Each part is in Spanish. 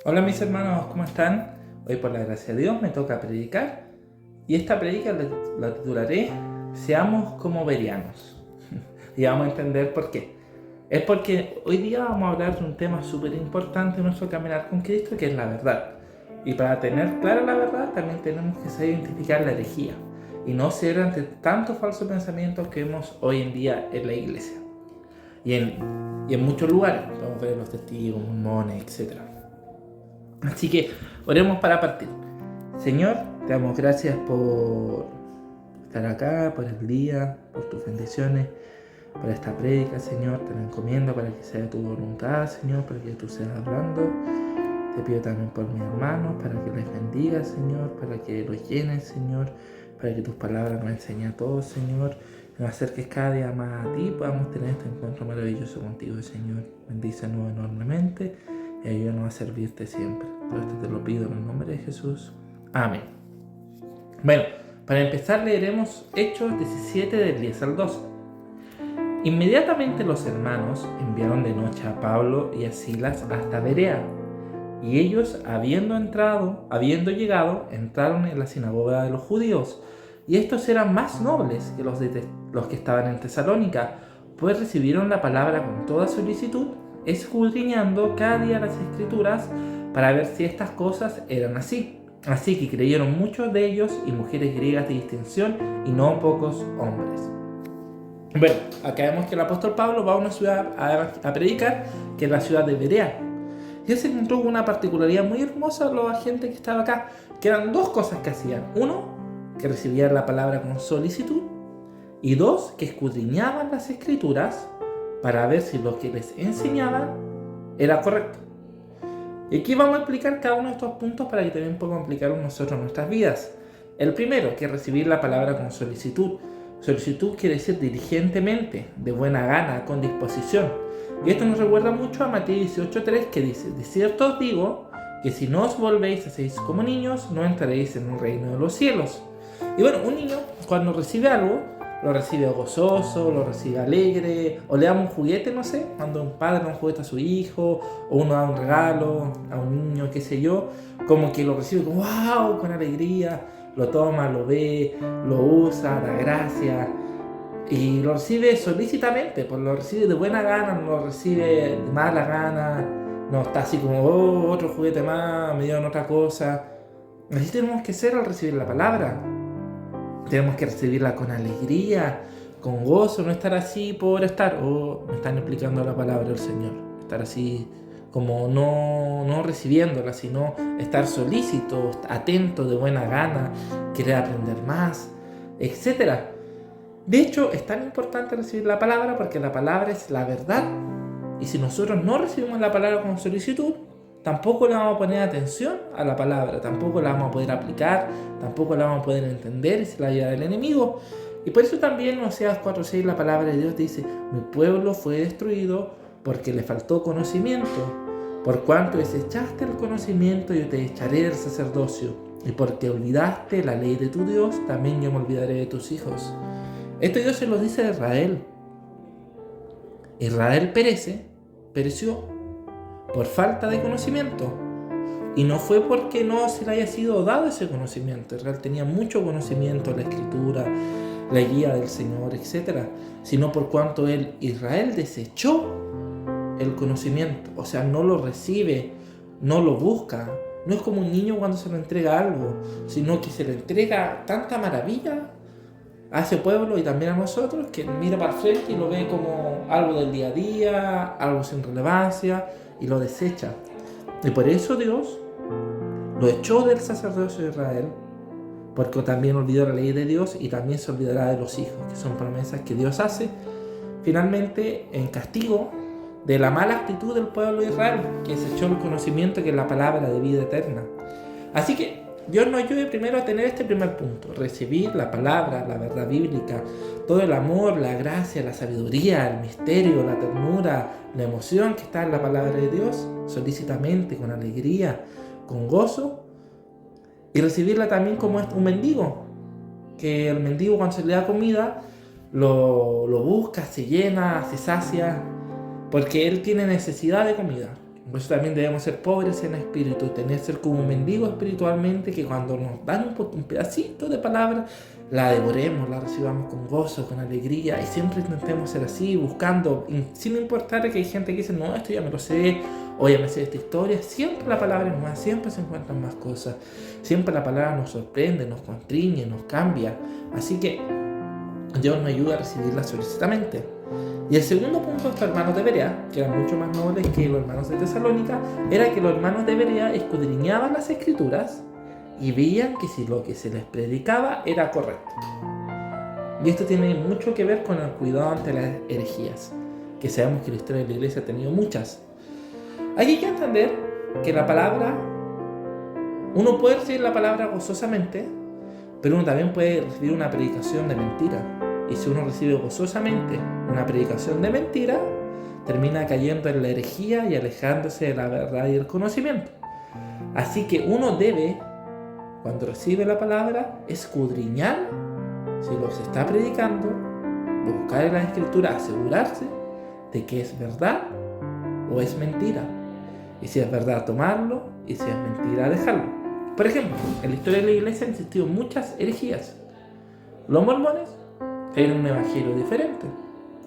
Hola mis hermanos, ¿cómo están? Hoy por la gracia de Dios me toca predicar y esta predica la titularé Seamos como Bereanos. Y vamos a entender por qué. Es porque hoy día vamos a hablar de un tema súper importante en nuestro caminar con Cristo, que es la verdad. Y para tener clara la verdad también tenemos que saber identificar la herejía y no ser ante tantos falsos pensamientos que vemos hoy en día en la iglesia y en muchos lugares. Podemos ver los testigos, mormones, etc. Así que oremos para partir. Señor, te damos gracias por estar acá, por el día, por tus bendiciones, por esta prédica, Señor. Te la encomiendo para que sea tu voluntad, Señor, para que tú seas hablando. Te pido también por mis hermanos, para que les bendiga, Señor, para que los llenes, Señor, para que tus palabras nos enseñen a todos, Señor. Nos acerques cada día más a ti, podamos tener este encuentro maravilloso contigo, Señor. Bendícenos enormemente y ayúdanos a servirte siempre. Todo esto te lo pido en el nombre de Jesús. Amén. Bueno, para empezar leeremos Hechos 17 del 10 al 12. Inmediatamente los hermanos enviaron de noche a Pablo y a Silas hasta Berea, y ellos, habiendo llegado, entraron en la sinagoga de los judíos, y estos eran más nobles que los que estaban en Tesalónica, pues recibieron la palabra con toda solicitud, escudriñando cada día las escrituras para ver si estas cosas eran así. Así que creyeron muchos de ellos y mujeres griegas de distinción y no pocos hombres. Bueno, acá vemos que el apóstol Pablo va a una ciudad a predicar, que es la ciudad de Berea. Y él se encontró con una particularidad muy hermosa de la gente que estaba acá, que eran dos cosas que hacían. Uno, que recibían la palabra con solicitud, y dos, que escudriñaban las escrituras para ver si lo que les enseñaban era correcto. Y aquí vamos a explicar cada uno de estos puntos para que también podamos aplicarlos nosotros en nuestras vidas. El primero, que es recibir la palabra con solicitud. Solicitud quiere decir diligentemente, de buena gana, con disposición. Y esto nos recuerda mucho a Mateo 18:3, que dice: de cierto os digo que si no os volvéis a ser como niños, no entraréis en el reino de los cielos. Y bueno, un niño cuando recibe algo, lo recibe gozoso, lo recibe alegre, o le da un juguete, no sé, cuando un padre da un juguete a su hijo, o uno da un regalo a un niño, qué sé yo, como que lo recibe como wow, con alegría, lo toma, lo ve, lo usa, da gracias. Y lo recibe solícitamente, pues lo recibe de buena gana, no lo recibe de mala gana, no está así como, oh, otro juguete más, me dieron otra cosa. Así tenemos que ser al recibir la palabra. Tenemos que recibirla con alegría, con gozo, no estar así por estar, oh, me están explicando la palabra del Señor. Estar así como no recibiéndola, sino estar solícito, atento, de buena gana, querer aprender más, etcétera. De hecho, es tan importante recibir la palabra porque la palabra es la verdad. Y si nosotros no recibimos la palabra con solicitud, tampoco le vamos a poner atención a la palabra, tampoco la vamos a poder aplicar, tampoco la vamos a poder entender, es la idea del enemigo. Y por eso también en Oseas 4:6 la palabra de Dios dice: mi pueblo fue destruido porque le faltó conocimiento. Por cuanto desechaste el conocimiento, yo te echaré del sacerdocio. Y porque olvidaste la ley de tu Dios, también yo me olvidaré de tus hijos. Esto Dios se lo dice a Israel. Israel pereció por falta de conocimiento. Y no fue porque no se le haya sido dado ese conocimiento. Israel tenía mucho conocimiento, la escritura, la guía del Señor, etc. Sino por cuanto Israel desechó el conocimiento. O sea, no lo recibe, no lo busca. No es como un niño cuando se le entrega algo, sino que se le entrega tanta maravilla a ese pueblo y también a nosotros, que mira para el frente y lo ve como algo del día a día, algo sin relevancia, y lo desecha. Y por eso Dios lo echó del sacerdocio de Israel, porque también olvidó la ley de Dios y también se olvidará de los hijos, que son promesas que Dios hace finalmente en castigo de la mala actitud del pueblo de Israel, que desechó el conocimiento, que es la palabra de vida eterna. Así que Dios nos ayude primero a tener este primer punto: recibir la palabra, la verdad bíblica, todo el amor, la gracia, la sabiduría, el misterio, la ternura, la emoción que está en la palabra de Dios, solícitamente, con alegría, con gozo, y recibirla también como un mendigo, que el mendigo cuando se le da comida lo busca, se llena, se sacia, porque él tiene necesidad de comida. Por eso también debemos ser pobres en espíritu, ser como mendigos espiritualmente, que cuando nos dan un pedacito de palabra, la devoremos, la recibamos con gozo, con alegría, y siempre intentemos ser así, buscando, sin importar que hay gente que dice, no, esto ya me lo sé, o ya me sé esta historia. Siempre la palabra es más, siempre se encuentran más cosas, siempre la palabra nos sorprende, nos constriñe, nos cambia. Así que Dios nos ayuda a recibirla solicitamente. Y el segundo punto de estos hermanos de Berea, que eran mucho más nobles que los hermanos de Tesalónica, era que los hermanos de Berea escudriñaban las escrituras y veían que si lo que se les predicaba era correcto. Y esto tiene mucho que ver con el cuidado ante las herejías, que sabemos que la historia de la iglesia ha tenido muchas. Hay que entender que la palabra, uno puede recibir la palabra gozosamente, pero uno también puede recibir una predicación de mentira. Y si uno recibe gozosamente una predicación de mentira, termina cayendo en la herejía y alejándose de la verdad y el conocimiento. Así que uno debe, cuando recibe la palabra, escudriñar si lo que se está predicando, buscar en la escritura, asegurarse de que es verdad o es mentira. Y si es verdad, tomarlo, y si es mentira, dejarlo. Por ejemplo, en la historia de la iglesia han existido muchas herejías. Los mormones tienen un evangelio diferente.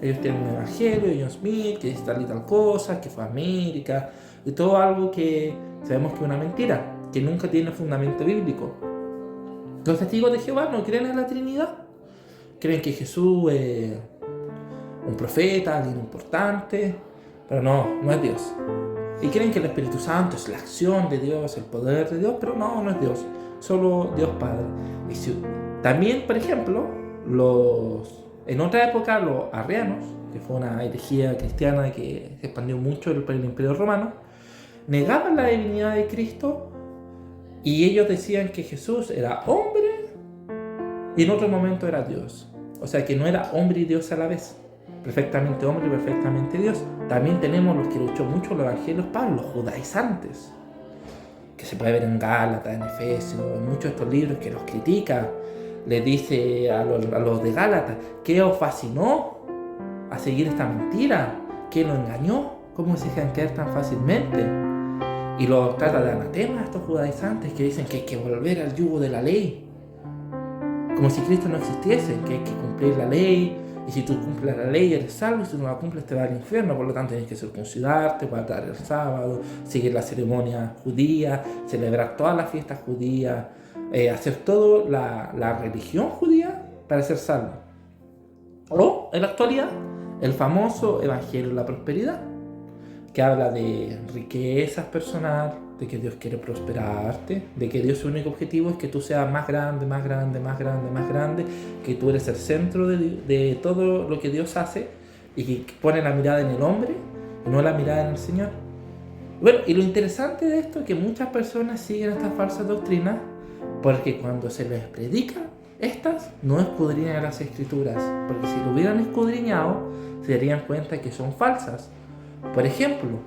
Ellos tienen un evangelio de John Smith, que es tal y tal cosa, que fue a América, y todo algo que sabemos que es una mentira, que nunca tiene fundamento bíblico. Los testigos de Jehová no creen en la Trinidad. Creen que Jesús es un profeta, alguien importante, pero no es Dios. Y creen que el Espíritu Santo es la acción de Dios, el poder de Dios, pero no es Dios, solo Dios Padre. Y también, por ejemplo, en otra época los arrianos, que fue una herejía cristiana que se expandió mucho por el Imperio Romano, negaban la divinidad de Cristo y ellos decían que Jesús era hombre y en otro momento era Dios. O sea que no era hombre y Dios a la vez, perfectamente hombre y perfectamente Dios. También tenemos los que luchó mucho los evangelios Pablo, los judaizantes, que se puede ver en Gálatas, en Efesios, en muchos de estos libros que los critica. Le dice a los de Gálatas, ¿qué os fascinó a seguir esta mentira? ¿Qué lo engañó? ¿Cómo se dejan caer tan fácilmente? Y los trata de anatema a estos judaizantes que dicen que hay que volver al yugo de la ley, como si Cristo no existiese, que hay que cumplir la ley, y si tú cumples la ley eres salvo, y si no la cumples te vas al infierno. Por lo tanto tienes que circuncidarte, guardar el sábado, seguir la ceremonia judía, celebrar todas las fiestas judías, hacer toda la religión judía para ser salvo. O, en la actualidad, el famoso Evangelio de la Prosperidad, que habla de riquezas personal, de que Dios quiere prosperarte, de que Dios su único objetivo es que tú seas más grande, más grande, más grande, más grande, que tú eres el centro de todo lo que Dios hace y que pone la mirada en el hombre y no la mirada en el Señor. Bueno, y lo interesante de esto es que muchas personas siguen estas falsas doctrinas porque cuando se les predica estas, no escudriñan las escrituras, porque si lo hubieran escudriñado, se darían cuenta que son falsas. Por ejemplo,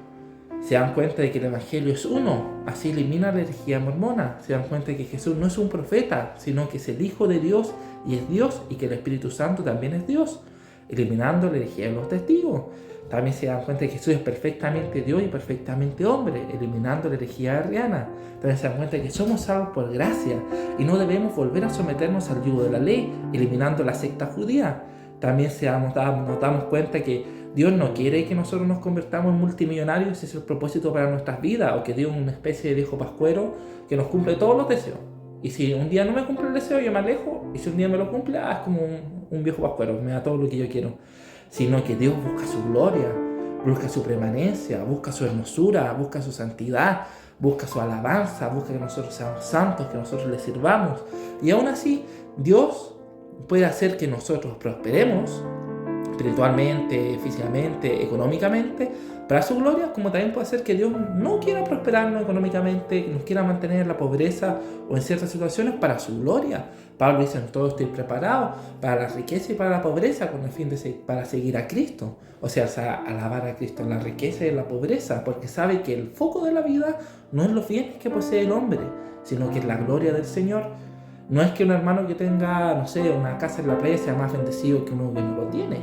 se dan cuenta de que el Evangelio es uno, así elimina la herejía mormona. Se dan cuenta de que Jesús no es un profeta, sino que es el Hijo de Dios y es Dios, y que el Espíritu Santo también es Dios, eliminando la herejía de los testigos. También se dan cuenta de que Jesús es perfectamente Dios y perfectamente hombre, eliminando la herejía arriana. También se dan cuenta de que somos salvos por gracia y no debemos volver a someternos al yugo de la ley, eliminando la secta judía. También nos damos cuenta que Dios no quiere que nosotros nos convertamos en multimillonarios, ese es el propósito para nuestras vidas, o que Dios es una especie de viejo pascuero que nos cumple todos los deseos. Y si un día no me cumple el deseo, yo me alejo, y si un día me lo cumple, es como un viejo pascuero, me da todo lo que yo quiero. Sino que Dios busca su gloria, busca su permanencia, busca su hermosura, busca su santidad, busca su alabanza, busca que nosotros seamos santos, que nosotros le sirvamos. Y aún así, Dios puede hacer que nosotros prosperemos espiritualmente, físicamente, económicamente, para su gloria, como también puede ser que Dios no quiera prosperarnos económicamente, que nos quiera mantener en la pobreza o en ciertas situaciones para su gloria. Pablo dice, en todo estoy preparado para la riqueza y para la pobreza, con el fin para seguir a Cristo. O sea, alabar a Cristo en la riqueza y en la pobreza, porque sabe que el foco de la vida no es los bienes que posee el hombre, sino que es la gloria del Señor. No es que un hermano que tenga, no sé, una casa en la playa sea más bendecido que uno que no lo tiene.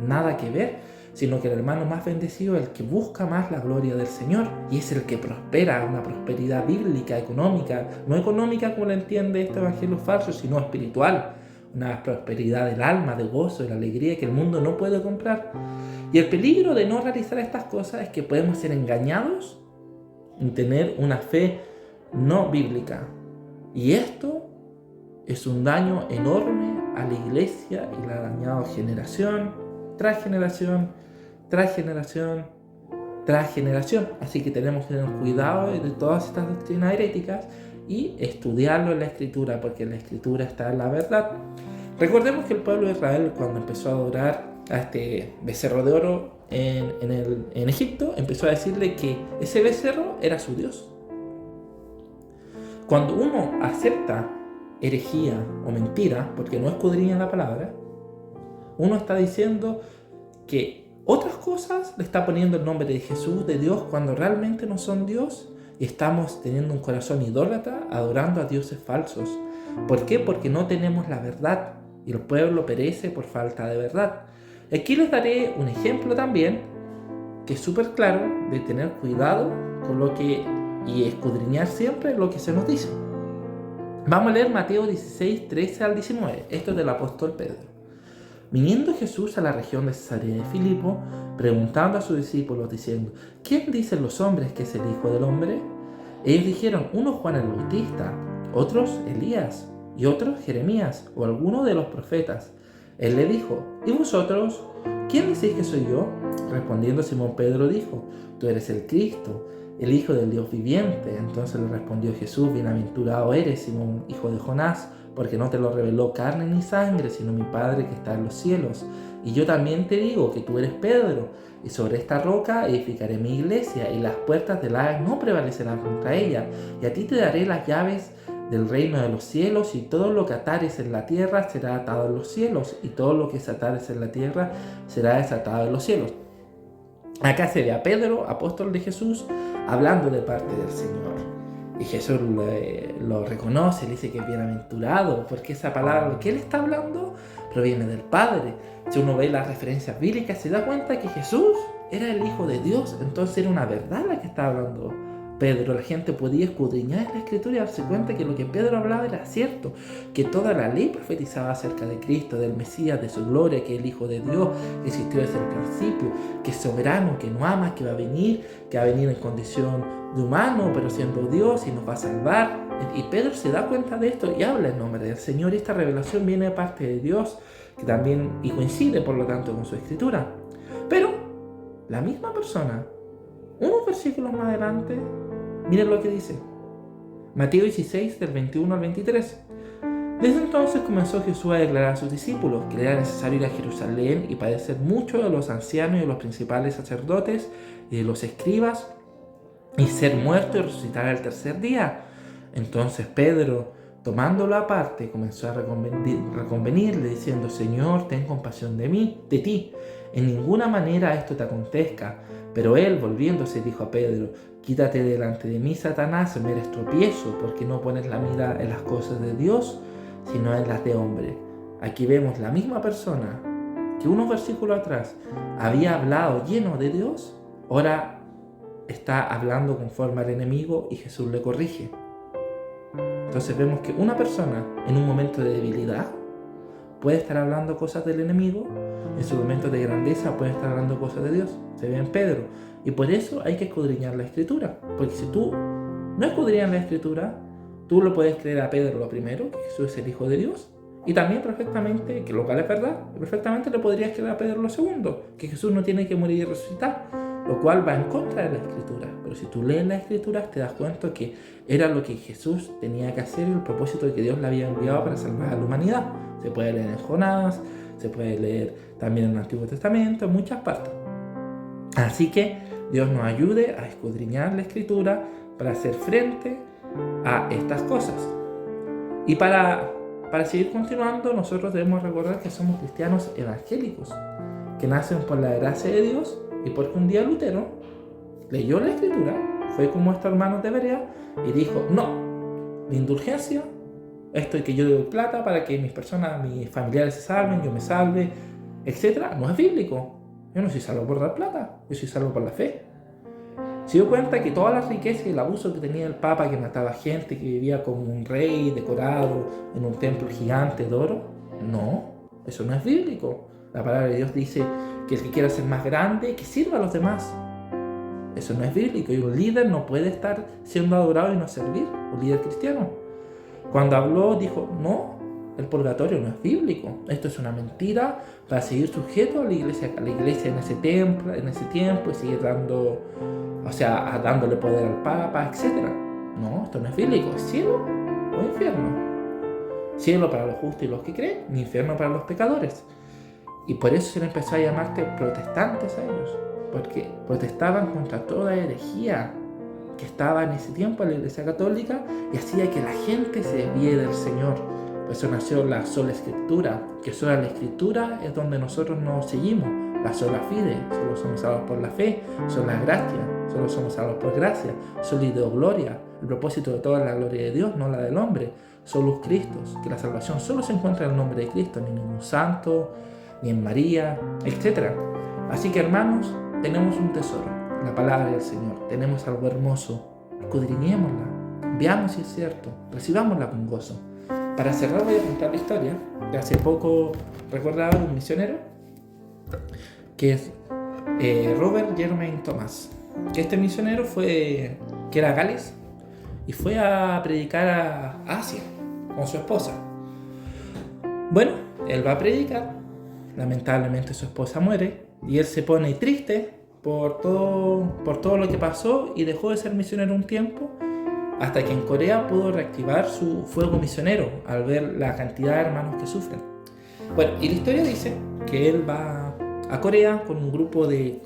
Nada que ver. sino que el hermano más bendecido es el que busca más la gloria del Señor y es el que prospera, una prosperidad bíblica, económica, no económica como la entiende este evangelio falso, sino espiritual, una prosperidad del alma, de gozo, de la alegría que el mundo no puede comprar. Y el peligro de no realizar estas cosas es que podemos ser engañados y tener una fe no bíblica. Y esto es un daño enorme a la iglesia y la ha dañado generación tras generación, tras generación, tras generación. Así que tenemos que tener cuidado de todas estas doctrinas heréticas y estudiarlo en la Escritura, porque en la Escritura está la verdad. Recordemos que el pueblo de Israel, cuando empezó a adorar a este becerro de oro en Egipto, empezó a decirle que ese becerro era su Dios. Cuando uno acepta herejía o mentira, porque no escudriña la palabra, uno está diciendo que otras cosas le está poniendo el nombre de Jesús, de Dios, cuando realmente no son Dios, y estamos teniendo un corazón idólatra, adorando a dioses falsos. ¿Por qué? Porque no tenemos la verdad, y el pueblo perece por falta de verdad. Aquí les daré un ejemplo también, que es súper claro, de tener cuidado con lo que, y escudriñar siempre lo que se nos dice. Vamos a leer Mateo 16, 13 al 19. Esto es del apóstol Pedro. Viniendo Jesús a la región de Cesarea de Filipo, preguntando a sus discípulos, diciendo: ¿quién dicen los hombres que es el Hijo del Hombre? Ellos dijeron: unos Juan el Bautista, otros Elías, y otros Jeremías, o alguno de los profetas. Él le dijo: ¿y vosotros? ¿Quién decís que soy yo? Respondiendo Simón Pedro dijo: tú eres el Cristo, el Hijo del Dios viviente. Entonces le respondió Jesús: bienaventurado eres, Simón, hijo de Jonás, porque no te lo reveló carne ni sangre, sino mi Padre que está en los cielos. Y yo también te digo que tú eres Pedro, y sobre esta roca edificaré mi iglesia, y las puertas del Hades no prevalecerán contra ella. Y a ti te daré las llaves del reino de los cielos, y todo lo que atares en la tierra será atado en los cielos, y todo lo que desatares en la tierra será desatado en los cielos. Acá se ve a Pedro, apóstol de Jesús, hablando de parte del Señor. Y Jesús lo reconoce, le dice que es bienaventurado, porque esa palabra que él está hablando proviene del Padre. Si uno ve las referencias bíblicas, se da cuenta que Jesús era el Hijo de Dios, entonces era una verdad la que estaba hablando Pedro. La gente podía escudriñar en la Escritura y darse cuenta que lo que Pedro hablaba era cierto, que toda la ley profetizaba acerca de Cristo, del Mesías, de su gloria, que es el Hijo de Dios, que existió desde el principio, que es soberano, que no ama, que va a venir en condición de humano, pero siendo Dios y nos va a salvar. Y Pedro se da cuenta de esto y habla en nombre del Señor, y esta revelación viene de parte de Dios, que también y coincide por lo tanto con su Escritura. Pero la misma persona, unos versículos más adelante, miren lo que dice. Mateo 16, del 21 al 23. Desde entonces comenzó Jesús a declarar a sus discípulos que era necesario ir a Jerusalén y padecer mucho de los ancianos y de los principales sacerdotes y de los escribas, y ser muerto y resucitar al tercer día. Entonces Pedro, tomándolo aparte, comenzó a reconvenirle, diciendo: Señor, ten compasión de ti. En ninguna manera esto te acontezca. Pero él, volviéndose, dijo a Pedro: quítate delante de mí, Satanás, me eres tropiezo, porque no pones la mira en las cosas de Dios, sino en las de hombre. Aquí vemos la misma persona que unos versículos atrás había hablado lleno de Dios, ahora está hablando conforme al enemigo y Jesús le corrige. Entonces vemos que una persona en un momento de debilidad puede estar hablando cosas del enemigo, en su momento de grandeza puede estar hablando cosas de Dios. Se ve en Pedro. Y por eso hay que escudriñar la Escritura. Porque si tú no escudriñas la Escritura, tú lo puedes creer a Pedro lo primero, que Jesús es el Hijo de Dios. Y también perfectamente, que lo cual es verdad, perfectamente le podrías creer a Pedro lo segundo, que Jesús no tiene que morir y resucitar, lo cual va en contra de la Escritura. Pero si tú lees la Escritura, te das cuenta que era lo que Jesús tenía que hacer y el propósito de que Dios le había enviado para salvar a la humanidad. Se puede leer en Jonás, se puede leer también en el Antiguo Testamento, en muchas partes. Así que Dios nos ayude a escudriñar la Escritura para hacer frente a estas cosas. Y para seguir continuando, nosotros debemos recordar que somos cristianos evangélicos, que nacen por la gracia de Dios y porque un día Lutero leyó la Escritura, fue como estos hermanos de Berea y dijo: no, la indulgencia, esto de que yo doy plata para que mis personas, mis familiares se salven, yo me salve, etc., no es bíblico. Yo no soy salvo por la plata, yo soy salvo por la fe. ¿Se dio cuenta que toda la riqueza y el abuso que tenía el Papa, que mataba gente, que vivía como un rey decorado en un templo gigante de oro? No, eso no es bíblico. La palabra de Dios dice que el que quiera ser más grande, que sirva a los demás. Eso no es bíblico, y un líder no puede estar siendo adorado y no servir, un líder cristiano. Cuando habló dijo, no, el purgatorio no es bíblico, esto es una mentira para seguir sujeto a la iglesia en ese tiempo y seguir dándole poder al Papa, etc. No, esto no es bíblico, ¿es cielo o infierno? Cielo para los justos y los que creen, ni infierno para los pecadores. Y por eso se le empezó a llamarte protestantes a ellos, porque protestaban contra toda herejía que estaba en ese tiempo en la Iglesia Católica y hacía que la gente se desvíe del Señor. Por eso nació la sola Escritura, que sola la Escritura es donde nosotros nos seguimos, la sola fide, solo somos salvos por la fe, sola gracia, solo somos salvos por gracia, sola Deo gloria, el propósito de toda la gloria de Dios, no la del hombre, solus Christus, que la salvación solo se encuentra en el nombre de Cristo, ni en ningún santo, ni en María, etc. Así que hermanos, tenemos un tesoro, la palabra del Señor, tenemos algo hermoso, escudriñémosla, veamos si es cierto, recibámosla con gozo. Para cerrar voy a contar la historia de hace poco, recordaba un misionero, que es Robert Germain Thomas, que este misionero que era Gales, y fue a predicar a Asia con su esposa. Bueno, él va a predicar, lamentablemente su esposa muere, y él se pone triste por todo lo que pasó y dejó de ser misionero un tiempo, hasta que en Corea pudo reactivar su fuego misionero al ver la cantidad de hermanos que sufren. Bueno, y la historia dice que él va a Corea con un grupo de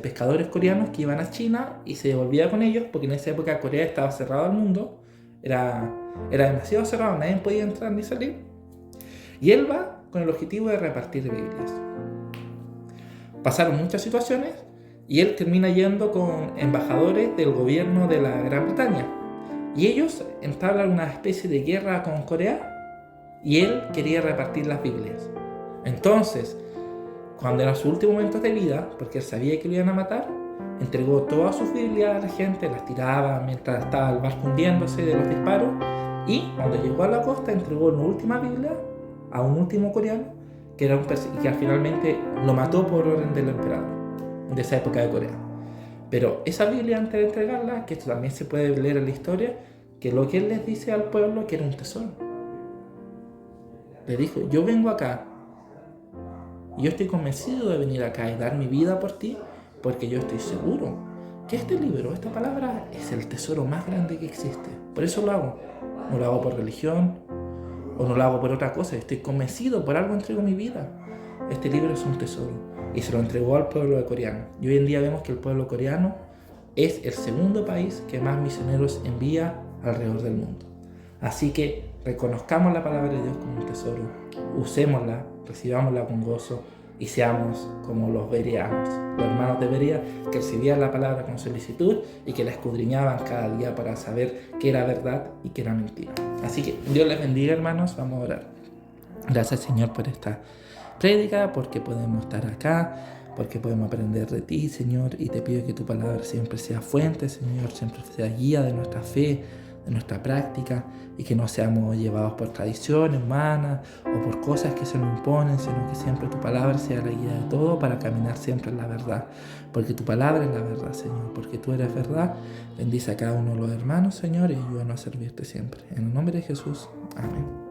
pescadores coreanos que iban a China y se devolvía con ellos porque en esa época Corea estaba cerrado al mundo, era demasiado cerrado, nadie podía entrar ni salir. Y él va con el objetivo de repartir Biblias. Pasaron muchas situaciones y él termina yendo con embajadores del gobierno de la Gran Bretaña. Y ellos entablan una especie de guerra con Corea y él quería repartir las Biblias. Entonces, cuando era su último momento de vida, porque él sabía que lo iban a matar, entregó todas sus Biblias a la gente, las tiraba mientras estaba el barco hundiéndose de los disparos, y cuando llegó a la costa entregó la última Biblia a un último coreano que finalmente lo mató por orden del emperador de esa época de Corea. Pero esa Biblia, antes de entregarla, que esto también se puede leer en la historia, que lo que él les dice al pueblo que era un tesoro. Le dijo, yo vengo acá y yo estoy convencido de venir acá y dar mi vida por ti, porque yo estoy seguro que este libro, esta palabra, es el tesoro más grande que existe. Por eso lo hago. No lo hago por religión o no lo hago por otra cosa. Estoy convencido, por algo entrego mi vida. Este libro es un tesoro y se lo entregó al pueblo coreano. Y hoy en día vemos que el pueblo coreano es el segundo país que más misioneros envía alrededor del mundo. Así que reconozcamos la palabra de Dios como un tesoro, usémosla, recibámosla con gozo y seamos como los bereanos, los hermanos de Berea, que recibían la palabra con solicitud y que la escudriñaban cada día para saber qué era verdad y qué era mentira. Así que Dios les bendiga, hermanos, vamos a orar. Gracias, Señor, por esta prédica, porque podemos estar acá, porque podemos aprender de ti, Señor, y te pido que tu palabra siempre sea fuente, Señor, siempre sea guía de nuestra fe, de nuestra práctica, y que no seamos llevados por tradiciones humanas o por cosas que se nos imponen, sino que siempre tu palabra sea la guía de todo para caminar siempre en la verdad, porque tu palabra es la verdad, Señor, porque tú eres verdad. Bendice a cada uno de los hermanos, Señor, y ayúdanos a servirte siempre. En el nombre de Jesús, amén.